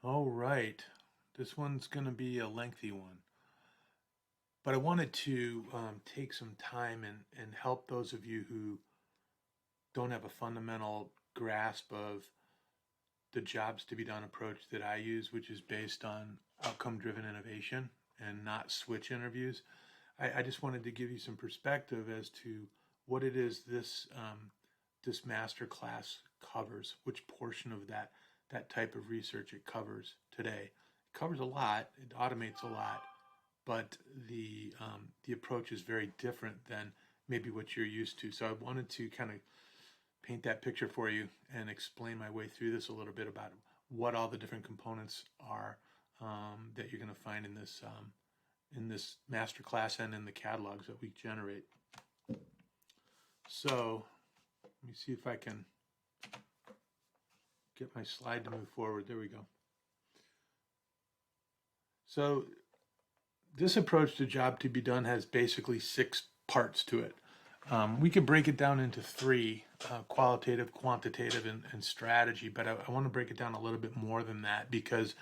All right. This one's going to be a lengthy one, but I wanted to take some time and help those of you who don't have a fundamental grasp of the jobs to be done approach that I use, which is based on outcome driven innovation and not switch interviews. I just wanted to give you some perspective as to what it is this master class covers, which portion of that type of research it covers today. It covers a lot, it automates a lot, but the approach is very different than maybe what you're used to. So I wanted to kind of paint that picture for you and explain my way through this a little bit about what all the different components are that you're going to find in this master class and in the catalogs that we generate. So let me see if I can get my slide to move forward. There we go. So this approach to job to be done has basically 6 parts to it. We could break it down into 3, qualitative, quantitative, and strategy, but I want to break it down a little bit more than that because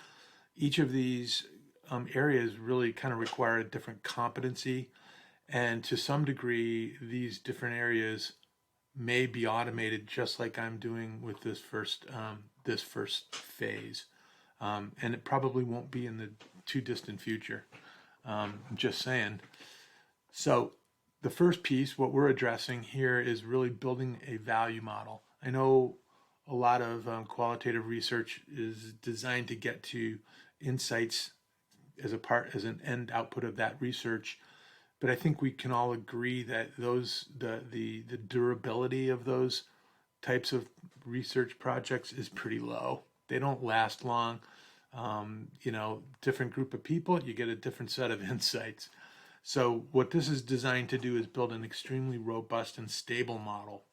each of these areas really kind of require a different competency. And to some degree, these different areas may be automated just like I'm doing with this first phase. And it probably won't be in the too distant future. I'm just saying. So the first piece, what we're addressing here is really building a value model. I know a lot of qualitative research is designed to get to insights as an end output of that research, but I think we can all agree that the durability of those types of research projects is pretty low. They don't last long. Different group of people, you get a different set of insights. So what this is designed to do is build an extremely robust and stable model.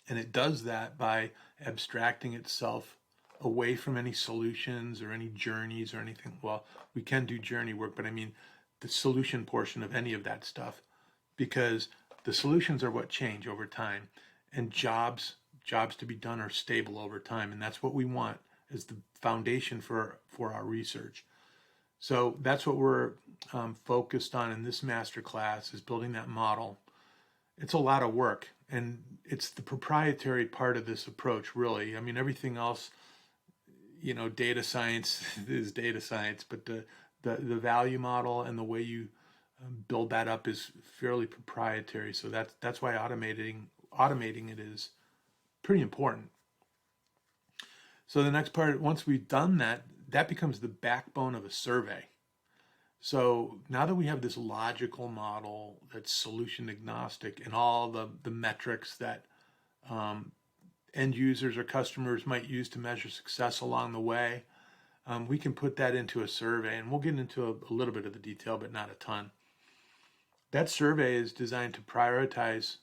And it does that by abstracting itself away from any solutions or any journeys or anything. Well, we can do journey work, but I mean the solution portion of any of that stuff, because the solutions are what change over time, and jobs to be done are stable over time, and that's what we want as the foundation for our research. So that's what we're focused on in this master class, is building that model. It's a lot of work, and it's the proprietary part of this approach, really. I mean, everything else, data science is data science, but the value model and the way you build that up is fairly proprietary. So that's why automating it is pretty important. So the next part, once we've done that, that becomes the backbone of a survey. So now that we have this logical model that's solution agnostic and all the metrics that end users or customers might use to measure success along the way, we can put that into a survey, and we'll get into a little bit of the detail, but not a ton. That survey is designed to prioritize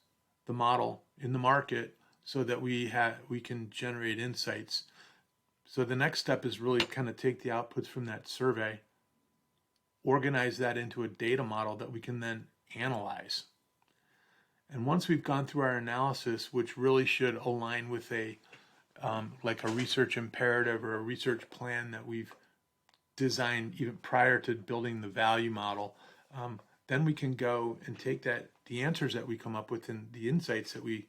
the model in the market so that we can generate insights. So the next step is really kind of take the outputs from that survey, organize that into a data model that we can then analyze. And once we've gone through our analysis, which really should align with like a research imperative or a research plan that we've designed even prior to building the value model, then we can go and take the answers that we come up with and the insights that we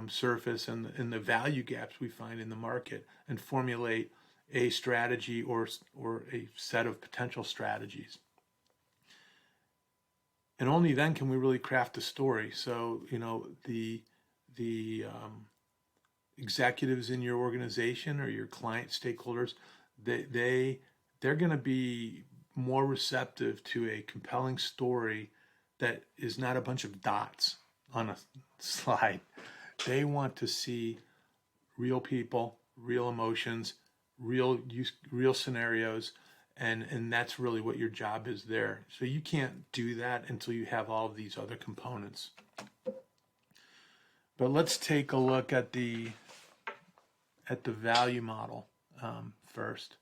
surface and the value gaps we find in the market and formulate a strategy or a set of potential strategies. And only then can we really craft a story. So, the executives in your organization or your client stakeholders, they're going to be more receptive to a compelling story that is not a bunch of dots on a slide. They want to see real people, real emotions, real scenarios, and that's really what your job is there. So you can't do that until you have all of these other components. But let's take a look at the value model first.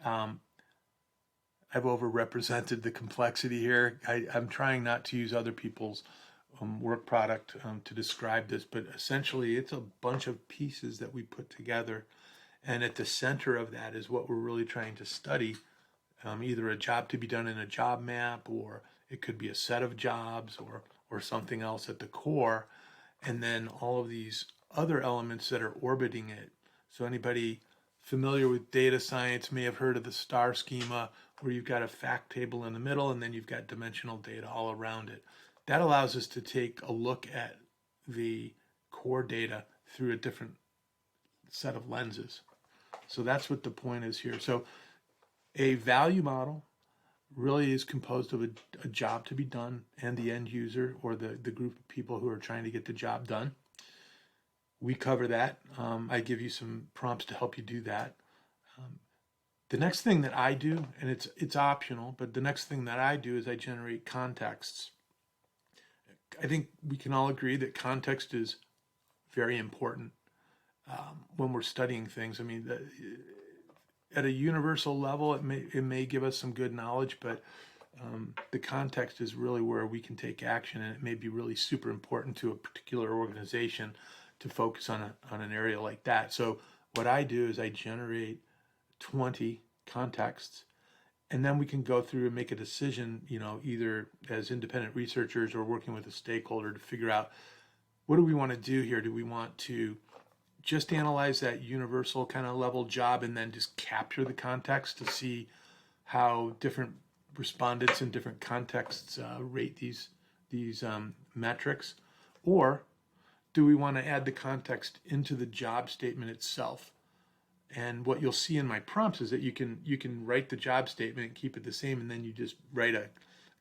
I've overrepresented the complexity here. I'm trying not to use other people's work product to describe this, but essentially it's a bunch of pieces that we put together, And at the center of that is what we're really trying to study, either a job to be done in a job map, or it could be a set of jobs, or something else at the core. And then all of these other elements that are orbiting it. So anybody familiar with data science may have heard of the star schema, where you've got a fact table in the middle and then you've got dimensional data all around it. That allows us to take a look at the core data through a different set of lenses. So that's what the point is here. So a value model really is composed of a job to be done and the end user, or the group of people who are trying to get the job done. We cover that. I give you some prompts to help you do that. The next thing that I do, and it's optional, but the next thing that I do is I generate contexts. I think we can all agree that context is very important when we're studying things. I mean, at a universal level, it may give us some good knowledge, but the context is really where we can take action, and it may be really super important to a particular organization to focus on an area like that. So what I do is I generate 20 contexts, and then we can go through and make a decision, either as independent researchers or working with a stakeholder, to figure out, what do we want to do here? Do we want to just analyze that universal kind of level job and then just capture the context to see how different respondents in different contexts rate these metrics? Or do we want to add the context into the job statement itself? And what you'll see in my prompts is that you can write the job statement and keep it the same, and then you just write a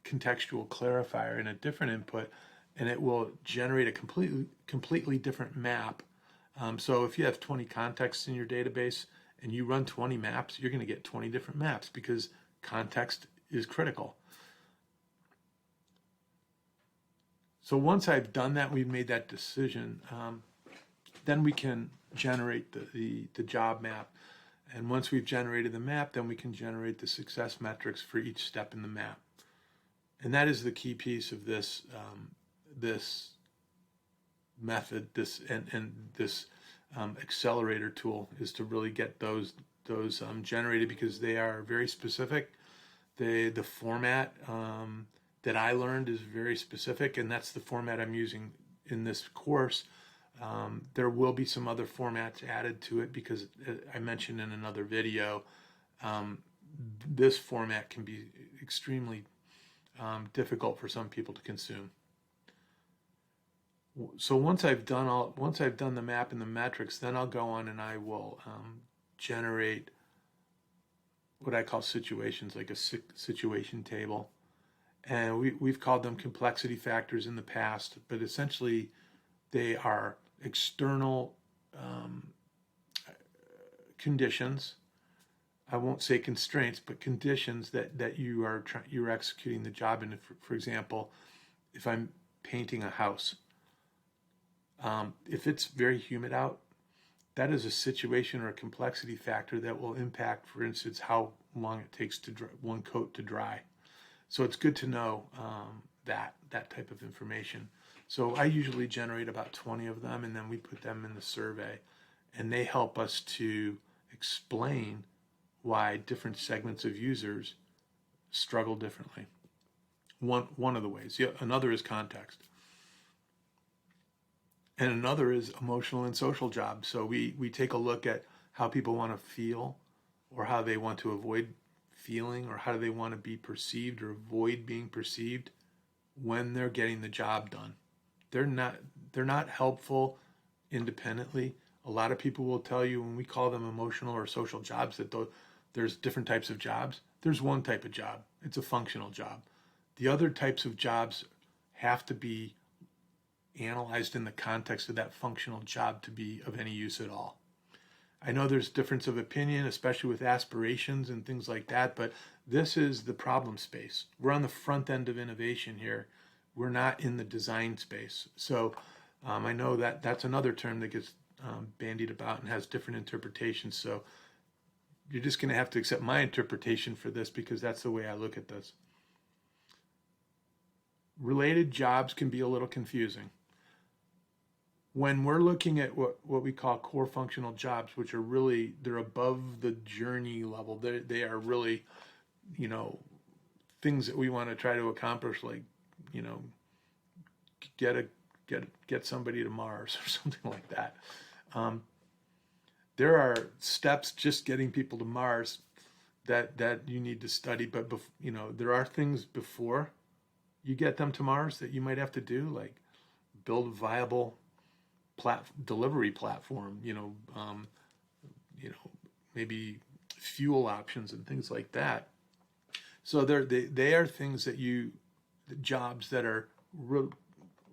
contextual clarifier in a different input, and it will generate a completely different map. So if you have 20 contexts in your database and you run 20 maps, you're going to get 20 different maps, because context is critical. So once I've done that, we've made that decision, then we can generate the job map. And once we've generated the map, then we can generate the success metrics for each step in the map. And that is the key piece of this this method, this accelerator tool, is to really get those generated, because they are very specific. The format that I learned is very specific, and that's the format I'm using in this course. There will be some other formats added to it, because I mentioned in another video, this format can be extremely difficult for some people to consume. So once I've done the map and the metrics, then I'll go on and I will generate what I call situations, like a situation table. And we've called them complexity factors in the past, but essentially they are external conditions. I won't say constraints, but conditions that you're executing the job in. For example, if I'm painting a house, if it's very humid out, that is a situation or a complexity factor that will impact, for instance, how long it takes to one coat to dry. So it's good to know that type of information. So I usually generate about 20 of them, and then we put them in the survey, and they help us to explain why different segments of users struggle differently. One of the ways. Yeah, another is context. And another is emotional and social jobs. So we take a look at how people want to feel, or how they want to avoid feeling, or how do they want to be perceived or avoid being perceived when they're getting the job done. They're not helpful independently. A lot of people will tell you, when we call them emotional or social jobs, that there's different types of jobs. There's one type of job. It's a functional job. The other types of jobs have to be analyzed in the context of that functional job to be of any use at all. I know there's difference of opinion, especially with aspirations and things like that, but this is the problem space. We're on the front end of innovation here. We're not in the design space. So I know that that's another term that gets bandied about and has different interpretations. So you're just going to have to accept my interpretation for this, because that's the way I look at this. Related jobs can be a little confusing. when we're looking at what we call core functional jobs, which are really, they're above the journey level. They are really, you know, things that we want to try to accomplish, like, you know, get a get somebody to Mars or something like that. Um, there are steps just getting people to Mars that you need to study, but you know, there are things before you get them to Mars that you might have to do, like build a viable delivery platform. You know, maybe fuel options and things like that. So they are things that the jobs that are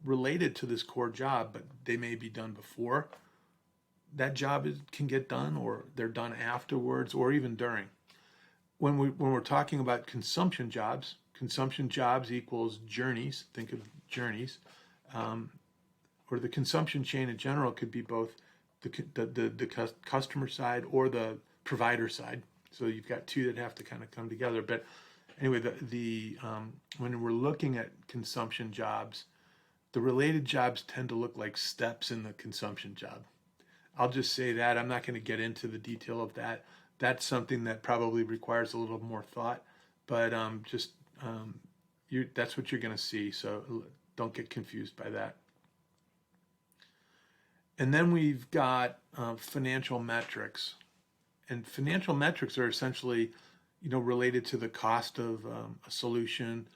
related to this core job, but they may be done before that job can get done, or they're done afterwards, or even during. When we're talking about consumption jobs equals journeys. Think of journeys, um, or the consumption chain in general could be both the customer side or the provider side. So you've got two that have to kind of come together. But anyway, when we're looking at consumption jobs, the related jobs tend to look like steps in the consumption job. I'll just say that. I'm not going to get into the detail of that. That's something that probably requires a little more thought, but that's what you're going to see. So don't get confused by that. And then we've got financial metrics, and financial metrics are essentially, you know, related to the cost of a solution.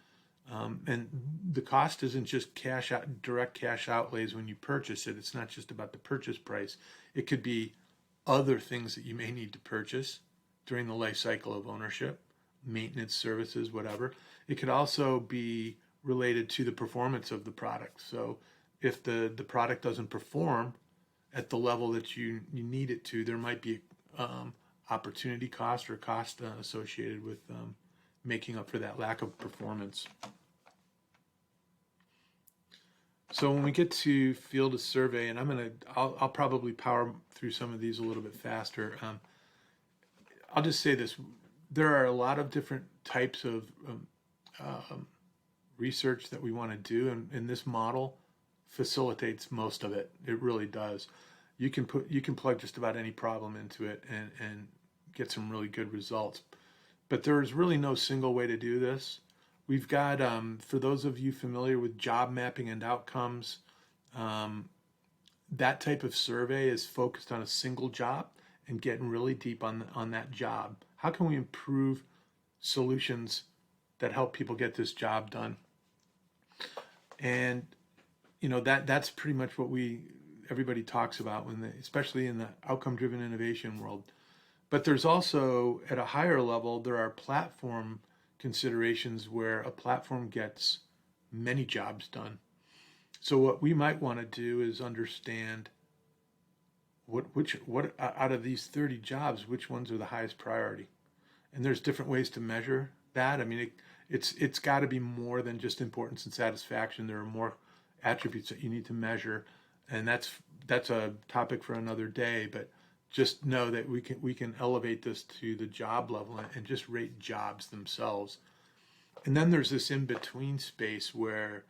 And the cost isn't just direct cash outlays when you purchase it. It's not just about the purchase price. It could be other things that you may need to purchase during the life cycle of ownership, maintenance, services, whatever. It could also be related to the performance of the product. So if the product doesn't perform at the level that you need it to, there might be opportunity cost or cost associated with making up for that lack of performance. So when we get to field of survey, and I'll probably power through some of these a little bit faster. I'll just say this: there are a lot of different types of research that we want to do, and this model facilitates most of it. It really does. You can plug just about any problem into it and get some really good results. But there's really no single way to do this. We've got, for those of you familiar with job mapping and outcomes, that type of survey is focused on a single job and getting really deep on that job. How can we improve solutions that help people get this job done? And you know, that's pretty much what everybody talks about especially in the outcome-driven innovation world. But there's also, at a higher level, there are platform considerations where a platform gets many jobs done. So what we might want to do is understand what out of these 30 jobs, which ones are the highest priority. And there's different ways to measure that. I mean, it's got to be more than just importance and satisfaction. There are more attributes that you need to measure, and that's a topic for another day. But just know that we can elevate this to the job level and just rate jobs themselves. And then there's this in-between space where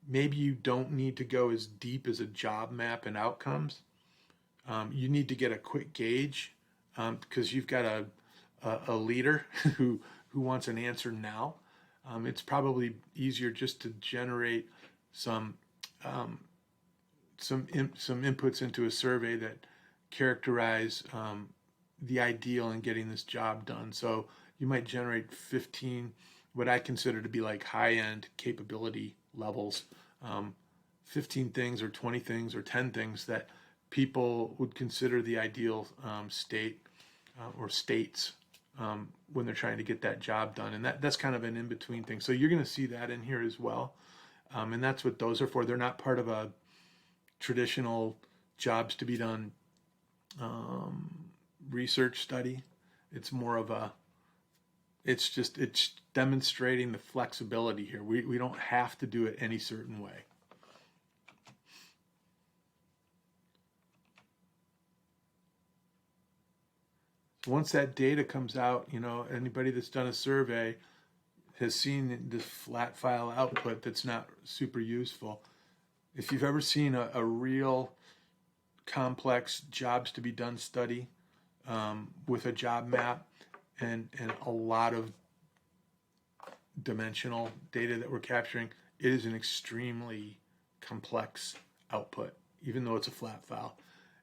maybe you don't need to go as deep as a job map and outcomes. You need to get a quick gauge because you've got a leader who wants an answer now. It's probably easier just to generate some inputs into a survey that characterize the ideal in getting this job done. So you might generate 15, what I consider to be like high-end capability levels, 15 things or 20 things or 10 things that people would consider the ideal state or states when they're trying to get that job done. And that's kind of an in-between thing. So you're going to see that in here as well. And that's what those are for. They're not part of a traditional jobs to be done research study. It's more of it's demonstrating the flexibility here. We don't have to do it any certain way. Once that data comes out, you know, anybody that's done a survey has seen this flat file output that's not super useful. If you've ever seen a real complex jobs to be done study with a job map and a lot of dimensional data that we're capturing, it is an extremely complex output, even though it's a flat file.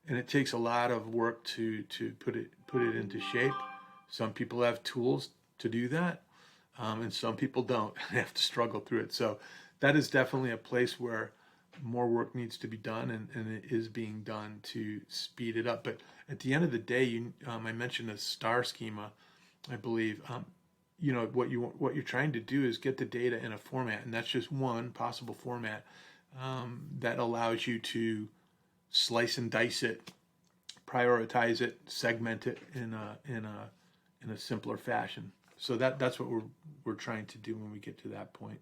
And it takes a lot of work to put it into shape. Some people have tools to do that, and some people don't. They have to struggle through it. So that is definitely a place where more work needs to be done, and it is being done to speed it up. But at the end of the day, I mentioned a star schema, I believe. What you're trying to do is get the data in a format, and that's just one possible format that allows you to slice and dice it, prioritize it, segment it in a simpler fashion. So that's what we're trying to do when we get to that point.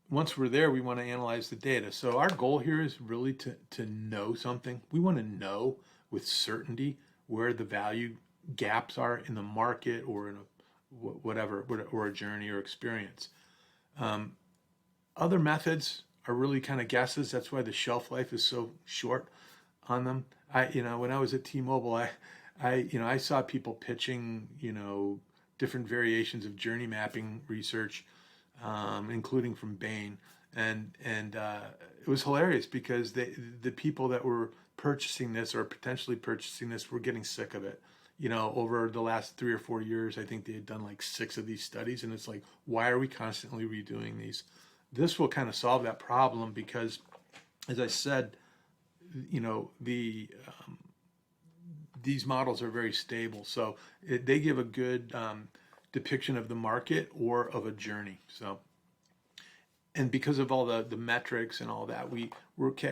Once we're there, we want to analyze the data. So our goal here is really to know something. We want to know with certainty where the value gaps are in the market or in a whatever, or a journey or experience. Other methods are really kind of guesses. That's why the shelf life is so short on them. When I was at T-Mobile, I saw people pitching, different variations of journey mapping research, including from Bain, and it was hilarious because the people that were purchasing this or potentially purchasing this were getting sick of it. Over the last 3 or 4 years, I think they had done like 6 of these studies, and it's like, why are we constantly redoing these? This will kind of solve that problem because, as I said, these models are very stable, so they give a good depiction of the market or of a journey. So, and because of all the metrics and all that, we're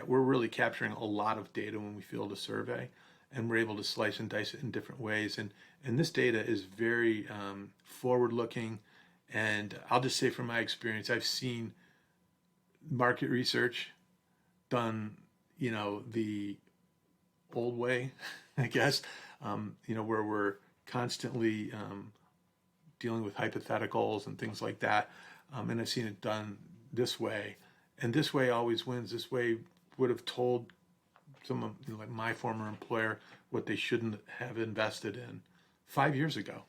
really capturing a lot of data when we field a survey, and we're able to slice and dice it in different ways. And this data is very forward-looking. And I'll just say from my experience, I've seen market research done, the old way, I guess, where we're constantly dealing with hypotheticals and things like that. And I've seen it done this way, and this way always wins. This way would have told someone, like my former employer, what they shouldn't have invested in 5 years ago.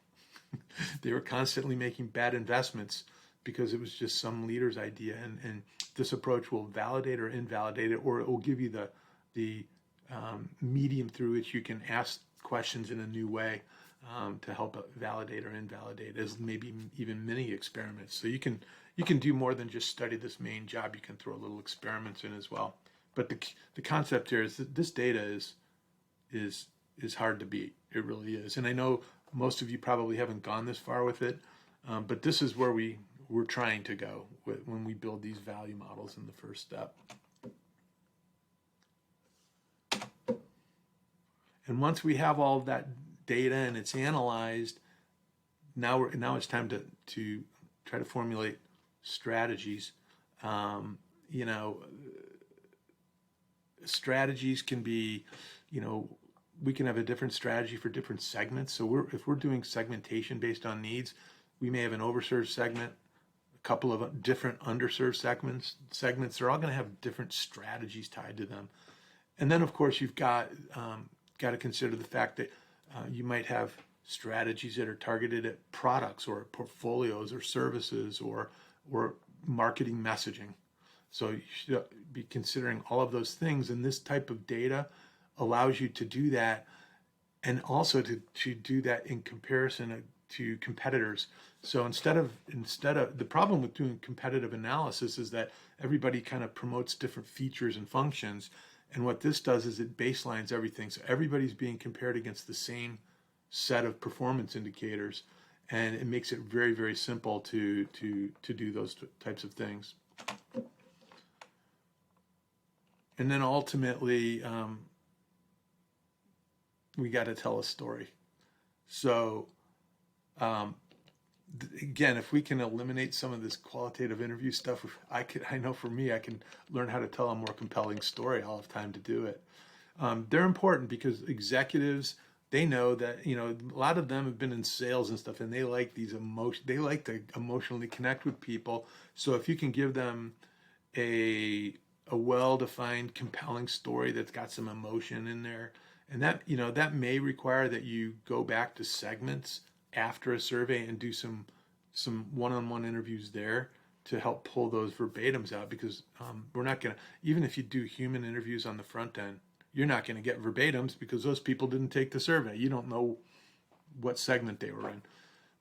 They were constantly making bad investments because it was just some leader's idea, and this approach will validate or invalidate it, or it will give you the medium through which you can ask questions in a new way to help validate or invalidate, as maybe even mini experiments. So you can do more than just study this main job. You can throw little experiments in as well. But the concept here is that this data is hard to beat. It really is. And I know most of you probably haven't gone this far with it, but this is where we're trying to go when we build these value models in the first step. And once we have all of that data and it's analyzed, now it's time to try to formulate strategies. Strategies can be, we can have a different strategy for different segments. So if we're doing segmentation based on needs, we may have an overserved segment, a couple of different underserved segments. They're all going to have different strategies tied to them. And then, of course, you've got to consider the fact that you might have strategies that are targeted at products or portfolios or services or marketing messaging. So you should be considering all of those things, and this type of data allows you to do that, and also to do that in comparison to competitors. So instead of the problem with doing competitive analysis is that everybody kind of promotes different features and functions, and what this does is it baselines everything. So everybody's being compared against the same set of performance indicators, and it makes it very, very simple to do those types of things. And then ultimately, we got to tell a story. So again, if we can eliminate some of this qualitative interview stuff, I know for me, I can learn how to tell a more compelling story. I'll have time to do it. They're important because executives, they know that, a lot of them have been in sales and stuff, and they like they like to emotionally connect with people. So if you can give them a well-defined, compelling story that's got some emotion in there. And that, that may require that you go back to segments after a survey and do some one-on-one interviews there to help pull those verbatims out, because we're not going to, even if you do human interviews on the front end, you're not going to get verbatims because those people didn't take the survey. You don't know what segment they were in.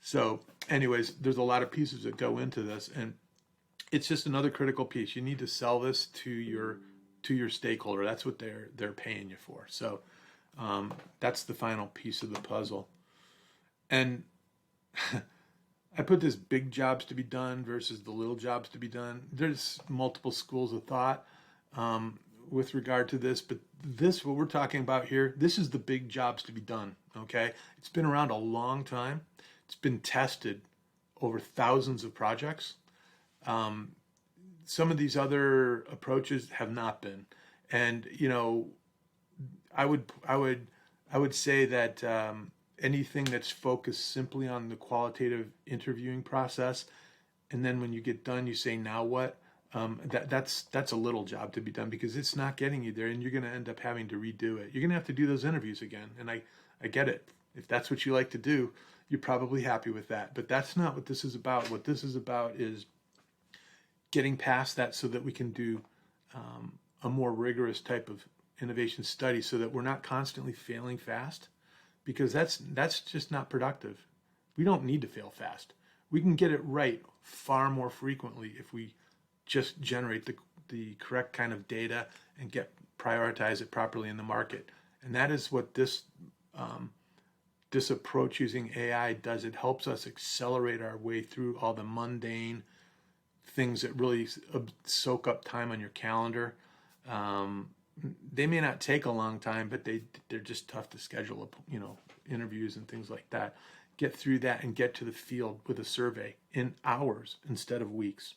So anyways, there's a lot of pieces that go into this, and it's just another critical piece. You need to sell this to your stakeholder. That's what they're paying you for. So that's the final piece of the puzzle. And I put this big jobs to be done versus the little jobs to be done. There's multiple schools of thought with regard to this, but this, what we're talking about here, this is the big jobs to be done, okay? It's been around a long time. It's been tested over thousands of projects. Some of these other approaches have not been. And, I would say that anything that's focused simply on the qualitative interviewing process, and then when you get done, you say, now what? That's a little job to be done, because it's not getting you there, and you're going to end up having to redo it. You're going to have to do those interviews again. And I get it. If that's what you like to do, you're probably happy with that. But that's not what this is about. What this is about is getting past that so that we can do a more rigorous type of innovation study, so that we're not constantly failing fast, because that's just not productive. We don't need to fail fast. We can get it right far more frequently if we just generate the correct kind of data and prioritize it properly in the market. And that is what this approach using AI does. It helps us accelerate our way through all the mundane things that really soak up time on your calendar. They may not take a long time, but they're just tough to schedule, interviews and things like that. Get through that and get to the field with a survey in hours instead of weeks,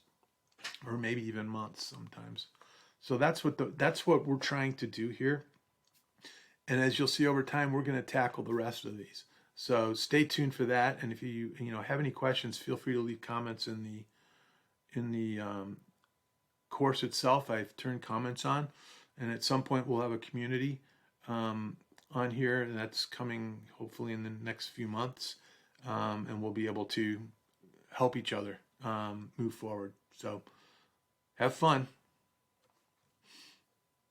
or maybe even months sometimes. So that's what we're trying to do here. And as you'll see over time, we're going to tackle the rest of these. So stay tuned for that. And if you have any questions, feel free to leave comments in the course itself. I've turned comments on, and at some point we'll have a community on here, and that's coming hopefully in the next few months, and we'll be able to help each other move forward. So have fun.